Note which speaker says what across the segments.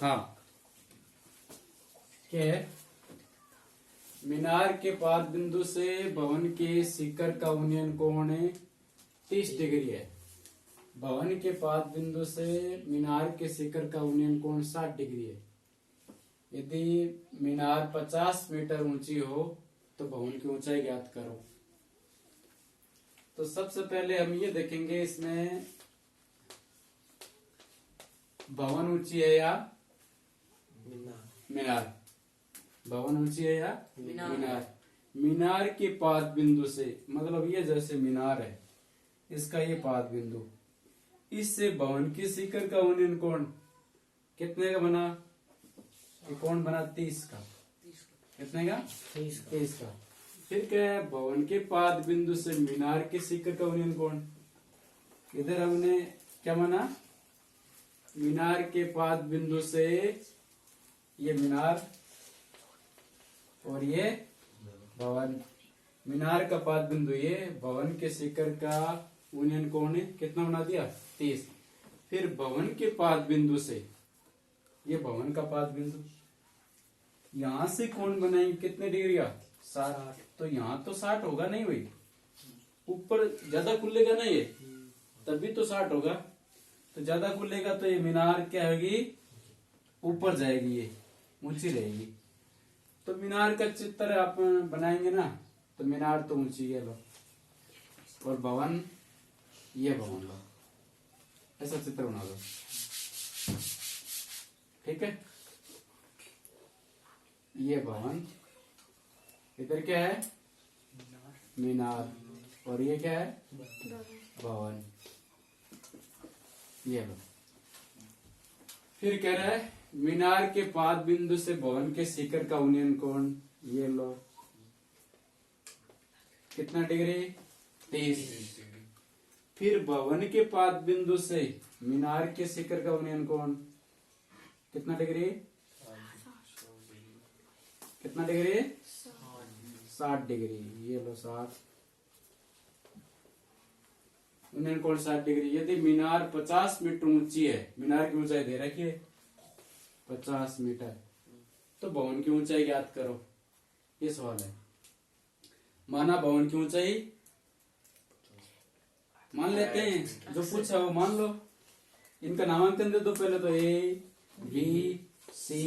Speaker 1: हाँ, के मीनार के पाद बिंदु से भवन के शिखर का उन्नयन कोण 30 डिग्री है। भवन के पाद बिंदु से मीनार के शिखर का उन्नयन कोण 60 डिग्री है। यदि मीनार 50 मीटर ऊंची हो तो भवन की ऊंचाई ज्ञात करो। तो सबसे पहले हम ये देखेंगे इसमें भवन ऊंची है या मीनार। भवन ऊंची है या मीनार। मीनार के पाद बिंदु से, मतलब ये जैसे मीनार है, इसका ये पाद बिंदु, इससे भवन की शिखर का उन्नयन कोण कितने का बना? ये कोण बना 30 का। कितने का? 30 का। फिर क्या है, भवन के पाद बिंदु से मीनार के शिखर का उन्नयन कोण, इधर हमने क्या माना? मीनार के पाद बिंदु से ये मीनार और ये भवन, मीनार का पाद बिंदु ये, भवन के शिखर का उन्नयन कोण कितना बना दिया? 30। फिर भवन के पाद बिंदु से, ये भवन का पाद बिंदु, यहां से कोण बनाएंगे कितने डिग्री का? 60। तो यहाँ तो 60 होगा नहीं भाई, ऊपर ज्यादा खुलेगा ना ये, तभी तो 60 होगा। तो ज्यादा खुलेगा तो ये मीनार क्या होगी? ऊपर जाएगी, ये ऊंची रहेगी। तो मीनार का चित्र आप बनाएंगे ना, तो मीनार तो ऊंची है लो, और भवन, ये भवन लो, ऐसा चित्र बना दो। ठीक है, ये भवन, इधर क्या है? मीनार, और ये क्या है? भवन, ये लो। फिर कह रहा है मीनार के पाद बिंदु से भवन के शिखर का उन्नयन कोण, ये लो, कितना डिग्री? 30। फिर भवन के पाद बिंदु से मीनार के शिखर का उन्नयन कोण कितना डिग्री? कितना डिग्री? 60 डिग्री। ये लो 60, उन्नयन कोण 60 डिग्री। यदि मीनार 50 मीटर ऊंची है, मीनार की ऊंचाई दे रखी है 50 मीटर, तो भवन की ऊंचाई ज्ञात करो। ये सवाल है। माना भवन की ऊंचाई मान लेते हैं, जो पूछा वो मान लो। इनका नामांकन दे दो पहले तो, ए बी सी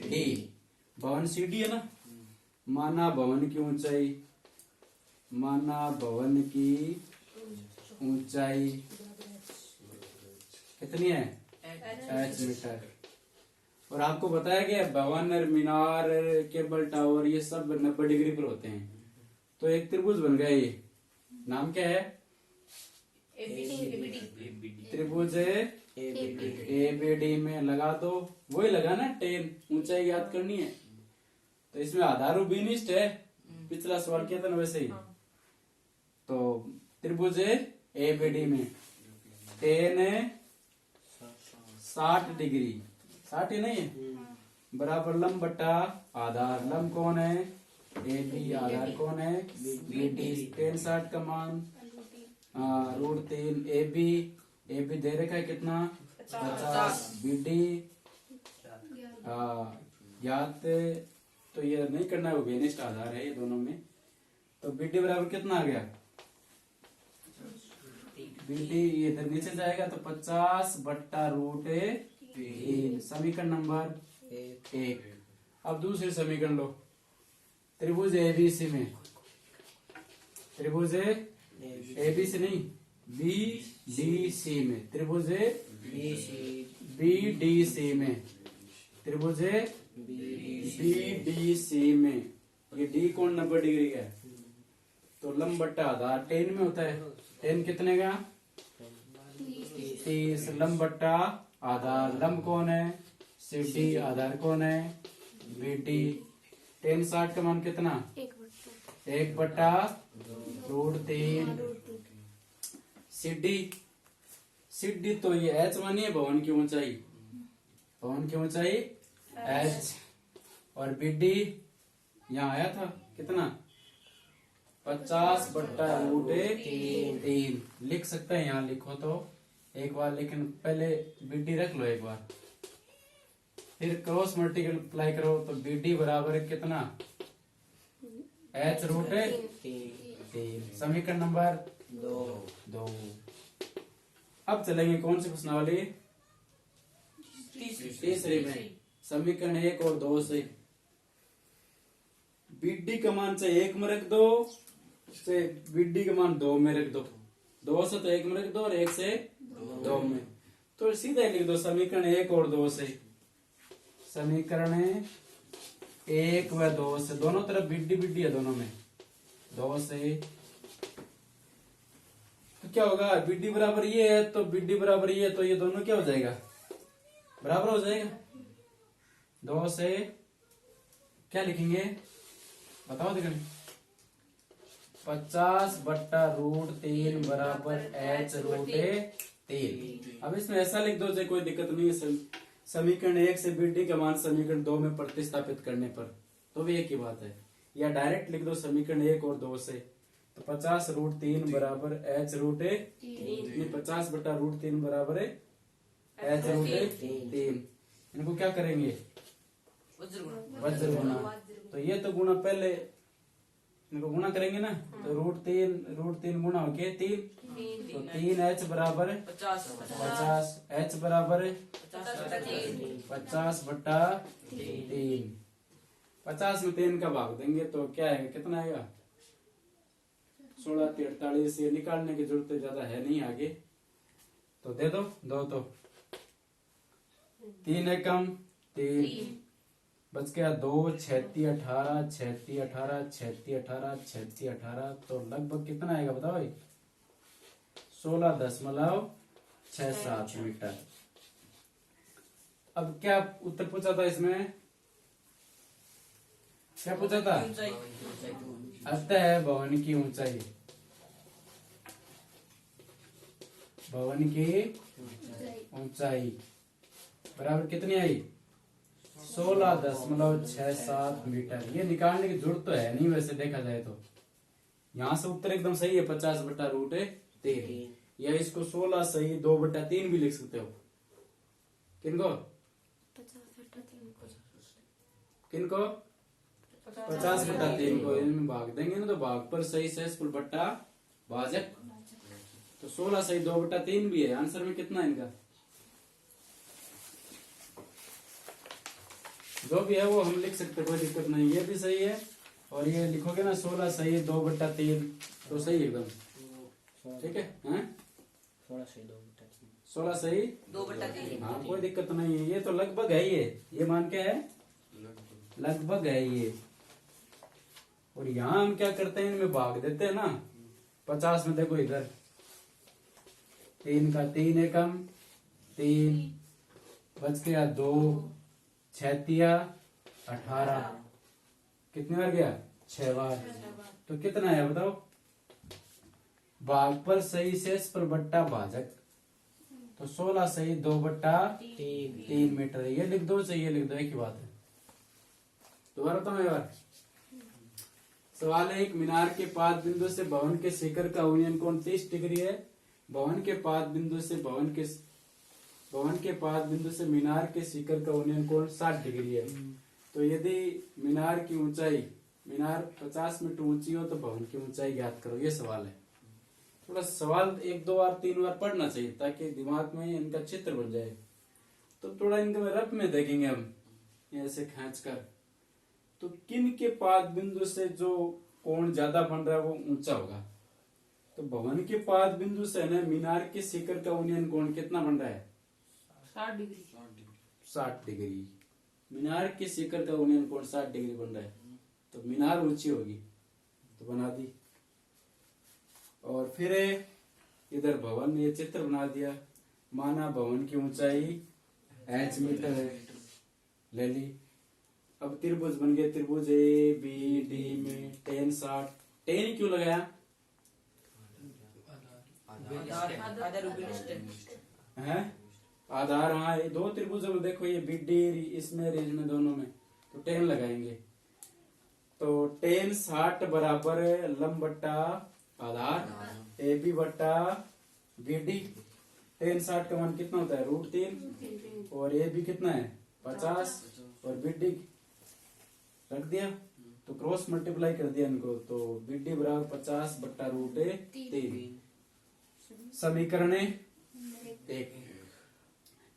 Speaker 1: डी। भवन सी डी है ना। माना भवन की ऊंचाई, माना भवन की ऊंचाई कितनी है? h metre. और आपको बताया गया भवन और मीनार, केबल टावर, ये सब 90 डिग्री पर होते हैं। तो एक त्रिभुज बन गया। ये नाम क्या है? त्रिभुज एबीडी में लगा दो, वही लगा ना 10, ऊंचाई याद करनी है। तो इसमें आधार बिनिष्ट है, पिछला सवाल किया था ना वैसे ही। तो त्रिभुज एबीडी में 10 60 डिग्री, 60 ही नहीं है, बराबर लंब बटा आधार। लंब कौन है? ए बी, आधार कौन है? B D. 10 60 का मान √3। ए बी दे रखा है कितना? 50। बी डी याद तो ये नहीं करना है, वो बेनिष्ठ आधार है ये दोनों में। तो बी डी बराबर कितना आ गया? बी डी इधर नीचे जाएगा तो 50 बट्टा √3। समीकरण नंबर 1। अब दूसरे समीकरण लो। त्रिभुज एबीसी में, त्रिभुज एबीसी नहीं, बीडीसी में, त्रिभुज बीडीसी में, त्रिभुज बीडीसी में, ये डी कोण 90 डिग्री का है। तो लंब बट्टा आधार 10 में होता है। 10 कितने का? 30। लंब बट्टा आधार, लंब कौन है? सी डी, आधार कौन है? B D. 10 60 का मान कितना? 1 बट्टा √3। सिड्डी तो ये h मानी है भवन की ऊंचाई, भवन की ऊंचाई h। और बीडी यहाँ आया था कितना? 50 बट्टा √3। लिख सकते हैं, यहाँ लिखो तो एक बार, लेकिन पहले बीडी रख लो एक बार। फिर क्रॉस मल्टीप्लाई करो तो बी डी बराबर है कितना, एच रूट है 3। समीकरण नंबर 2। अब चलेंगे कौन से प्रश्नावली, तीसरे में। समीकरण 1 और 2 से बीडी का मान से 1 में रख दो, से बीडी का मान 2 में रख दो, 2 से तो 1 में रख दो और 1 से 2 में, तो सीधे लिख दो समीकरण 1 और 2 से। समीकरण 1 व 2 से, दोनों तरफ बीडी बीडी है दोनों में, 2 से तो क्या होगा, बीडी बराबर ये है तो बीडी बराबर ये है, तो ये दोनों क्या हो जाएगा, बराबर हो जाएगा। 2 से क्या लिखेंगे बताओ देखो, 50/√3 बराबर एच रूट 3। अब इसमें ऐसा लिख दो जो कोई दिक्कत नहीं है, समीकरण 1 से बीडी का मान समीकरण 2 में प्रतिस्थापित करने पर तो भी एक ही बात है, या डायरेक्ट लिख दो समीकरण 1 और 2 से, तो 50√3 बराबर एच रूट 3, 50/√3 बराबर एच रूट 3। इनको क्या करेंगे, वज्र गुना, तो ये तो गुना पहले इनको गुना करेंगे ना, तो √3 गुना हो गया 3, तो 3h बराबर 50, h बराबर 50/3। 50 में 3 का भाग देंगे तो क्या आएगा, कितना आएगा, 16×3 = 48। ये निकालने की जरूरत ज्यादा है नहीं आगे, तो दे दो 2, तो 3 एकम 3 बच गया 2, 36 18 36 18 36 18 36 18, तो लगभग कितना आएगा बताओ भाई, 16.67 मीटर। अब क्या उत्तर पूछा था इसमें, क्या पूछा था, अतः भवन की ऊंचाई, भवन की ऊंचाई बराबर कितनी आई, 16.67 मीटर। ये निकालने की जरूरत तो है नहीं वैसे देखा जाए तो, यहाँ से उत्तर एकदम सही है 50/√3, या इसको 16 सही 2/3 भी लिख सकते हो। किनको 50/3 को इनमें भाग देंगे ना, तो भाग पर सही शेषफल बट्टा भाजक, तो 16 सही 2/3 भी है। आंसर में कितना है इनका, जो भी है वो हम लिख सकते, कोई दिक्कत नहीं, ये भी सही है और ये लिखोगे ना 16 सही 2/3 तो सही एकदम, ठीक है, हैं 16 सही 2/3, हाँ कोई दिक्कत नहीं है, ये तो लगभग है, ये मान के है लगभग है ये। और यहाँ हम क्या करते हैं, इनमें भाग देते हैं ना, 50 में देखो इधर 3 का 3 एकम 3 बच गया 2, 36 18, कितनी बार गया 6 बार, तो कितना है बताओ, भाग पर सही शेषफल बट्टा भाजक, तो 16 सही 2/3 मीटर। ये लिख दो चाहिए लिख दो, एक ही बात है। दोबारा बताऊं एक बार, सवाल है, एक मीनार के पाद बिंदु से भवन के शिखर का उन्नयन कोण 30 डिग्री है, भवन के पाद बिंदु से मीनार के शिखर का उन्नयन कोण 60 डिग्री है। तो यदि मीनार की ऊंचाई, मीनार 50 मीटर ऊंची हो तो भवन की ऊंचाई ज्ञात करो, ये सवाल है। थोड़ा सवाल 1 2 बार 3 बार पढ़ना चाहिए ताकि दिमाग में इनका चित्र बन जाए। तो थोड़ा इनका रफ में देखेंगे हम ऐसे खींच कर, तो किन के पाद बिंदु से जो कोण ज्यादा बन रहा है वो ऊंचा होगा। तो भवन के पाद बिंदु से ना मीनार के शिखर का उन्नयन कोण कितना बन रहा है,
Speaker 2: 60 डिग्री।
Speaker 1: 60 डिग्री। मीनार के शिखर का उन्नयन कोण 60 डिग्री बन रहा है, तो मीनार ऊंची होगी, तो बना दी। और फिर इधर भवन में ये चित्र बना दिया, माना भवन की ऊंचाई h मीटर है, ले ली। अब त्रिभुज बन गया, त्रिभुज ए बी डी में tan 60, tan क्यों लगाया, है आधार, हाँ ये 2 त्रिभुजों में देखो, ये बी डी इसमें रीज में दोनों में, तो tan लगाएंगे। तो tan 60 बराबर लंब बट्टा आधार ए बी बट्टा बी डी। tan 60 का मान कितना होता है, √3, और ए बी कितना है 50 और बीडी रख दिया, तो क्रॉस मल्टीप्लाई कर दिया इनको, तो बीडी बराबर 50 बट्टा रूट 3। समीकरण 1।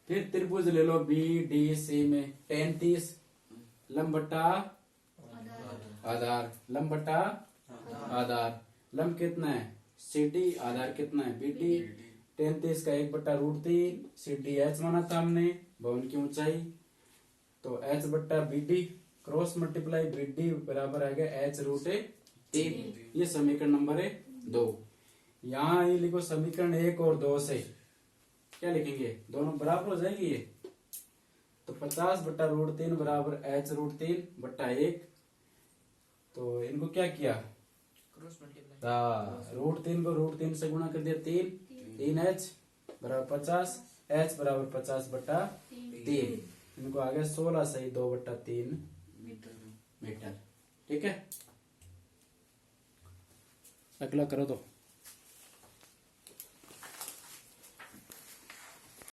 Speaker 1: फिर त्रिभुज ले लो बी डी सी में tan 30 लंब बट्टा आधार, लंब बट्टा आधार, लंब कितना है सी डी, आधार कितना है बी डी। tan 30 का 1 बट्टा रूट 3, सी डी एच माना था हमने भवन की ऊंचाई, तो एच बट्टा B D cross multiply B D बराबर आ गया एच रूट 3। ये समीकरण नंबर 2। यहाँ ये लिखो समीकरण 1 और 2 से क्या लिखेंगे, दोनों बराबर हो जाएंगे ये, तो 50 बट्टा रूट 3 बराबर एच रूट 3 बट्टा 1, तो इनको क्या किया
Speaker 2: क्रॉस मल्टीप्लाई,
Speaker 1: रूट 3 को रूट 3 से गुणा कर दिया 3 एच बराबर 50, एच बराबर 50 बट्टा 3, इनको आ गया 16 सही 2 बट्टा 3 मीटर। ठीक है, अगला करो तो।